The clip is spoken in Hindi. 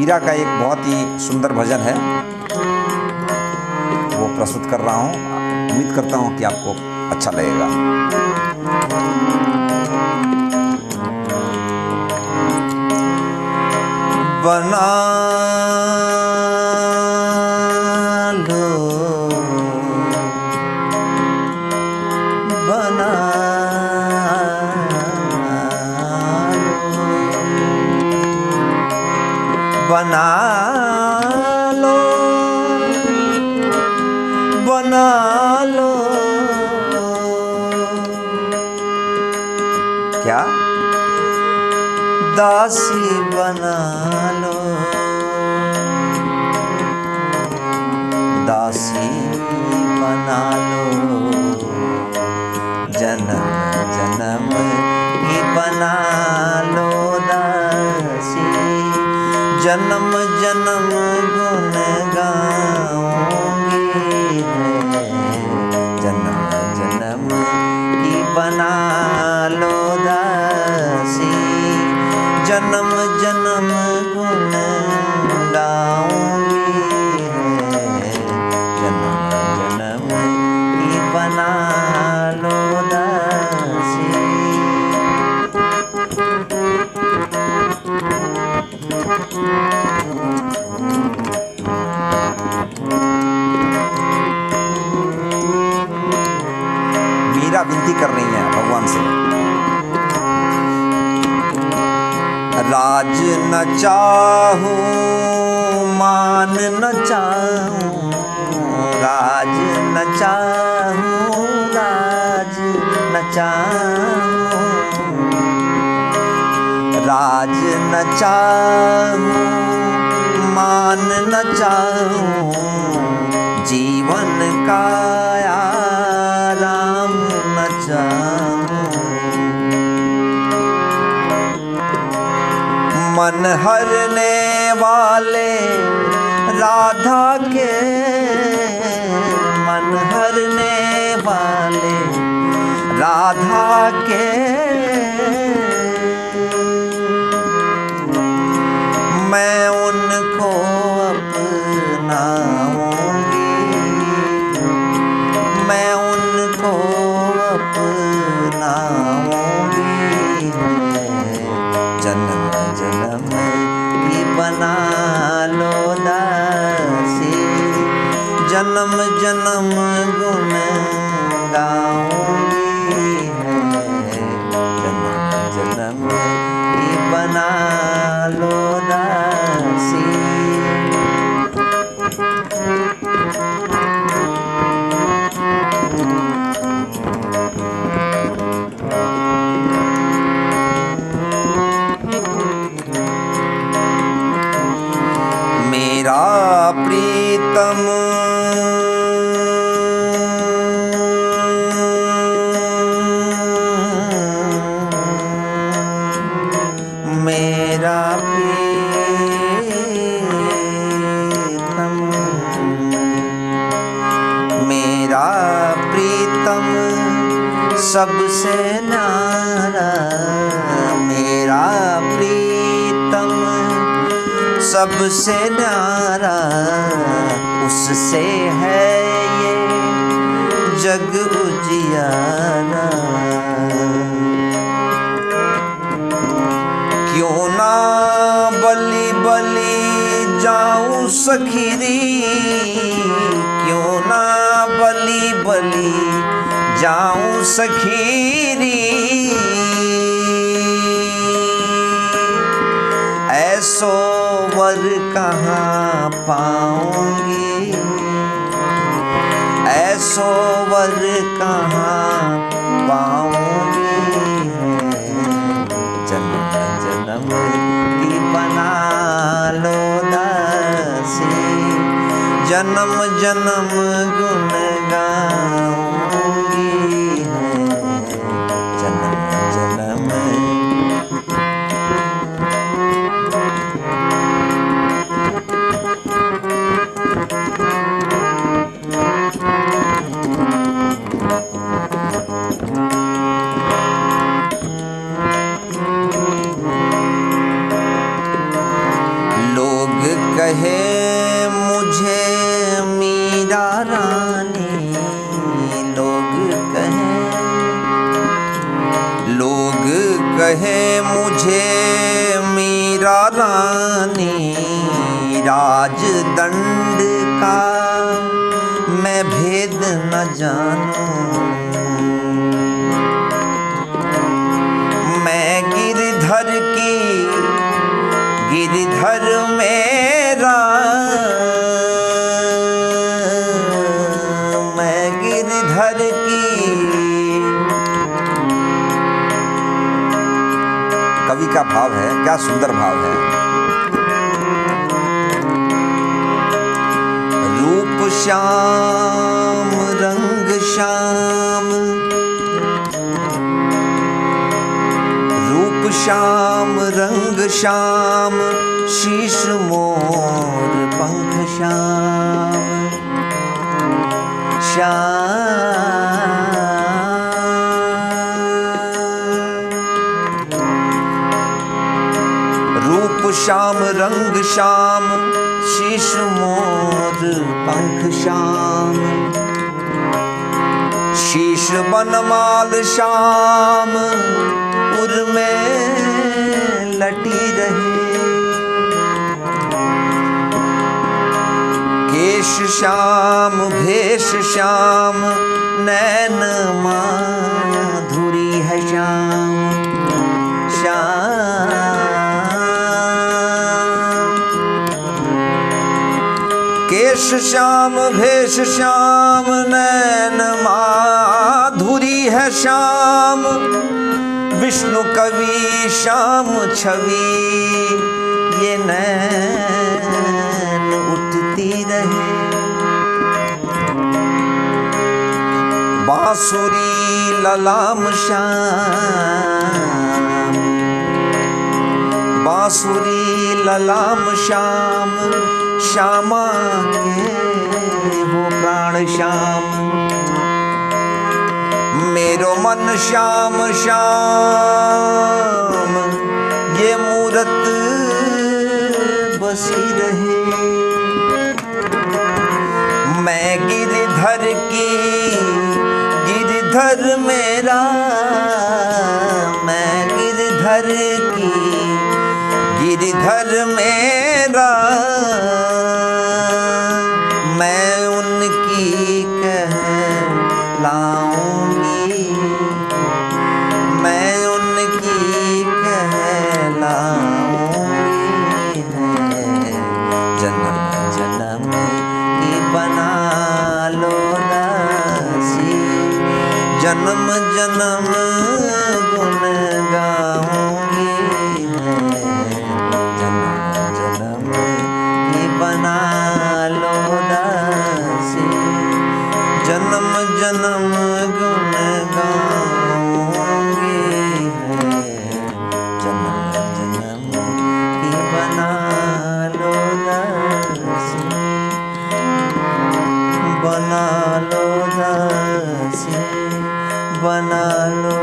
मीरा का एक बहुत ही सुंदर भजन है, वो प्रस्तुत कर रहा हूँ। उम्मीद करता हूँ कि आपको अच्छा लगेगा। बना लो, बना बना लो, बना लो। क्या? दासी बना लो, दासी बना लो, जन्म जन्म की बना लो दासी, जन्म जन्म गुण गाऊंगी है, जन्म जन्म की बना लो दासी, जन्म जन्म गुण गाऊंगी है, जन्म जन्म की बना लो दासी। मीरा विनती कर रही है भगवान से। राज न चाहूं, मान न चाहूं, राज न चाहूं, राज न चाहूं, राज न चाहूं, मान न चाहूं, जीवन का आराम न चाहूं, मन हरने वाले राधा के, मन हरने वाले राधा के, मैं उनको अपनाऊंगी, मैं उनको अपनाऊंगी है, जन्म जन्म की बना लो दासी, जन्म जन्म गुण गाऊंगी है, जन्म जन्म की बना लो दासी। मेरा प्रीतम मेरा प्रीतम, मेरा प्रीतम सबसे न्यारा, मेरा प्रीतम सबसे न्यारा, उससे है ये जग उजियारा। क्यों ना बलि बलि जाऊं सखीरी, क्यों ना बलि बलि जाऊं सखीरी, ऐसो वर कहाँ पाऊंगी, ऐसो वर कहाँ पाऊंगी है, जन्म जन्म की बना लो दासी, जन्म जन्म गुण गाऊंगी है, जन्म जन्म। लोग कहे मुझे मीरा रानी, लोग कहे मुझे मीरा रानी, राजदंड का मैं भेद न जानूं। मैं गिरधर मेरा, मैं गिरधर की। कवि का भाव है, क्या सुंदर भाव है। रूप श्याम रंग श्याम, रूप श्याम रंग श्याम, शीश मोर पंख श्याम, रूप श्याम रंग श्याम, शीश मोर पंख श्याम, शीश बनमाल श्याम, उर में लटी रहे। केश श्याम भेष श्याम, नैन माधुरी है श्याम, श्याम। केश श्याम भेष श्याम, नैन माधुरी है श्याम, विष्णु कवि श्याम छवि, ये नैन उठती रहे। बांसुरी ललाम श्याम, बांसुरी ललाम श्याम, श्यामा के हो प्राण श्याम। मेरो मन श्याम श्याम, ये मूरत बसी रहे। मैं गिरधर की, गिरधर मेरा, मैं गिरधर की, गिरधर मेरा। मैं उनकी कहलाऊंगी, मैं उनकी कहलाऊंगी। जन्म जन्म की बना लो दासी, जन्म जन्म गुण गाऊंगी। जन्म जन्म की बना लो दासी, जन्म जन्म गुण गाऊंगी। जन्म जन्म की बना लो दासी, बना लो दासी, बना लो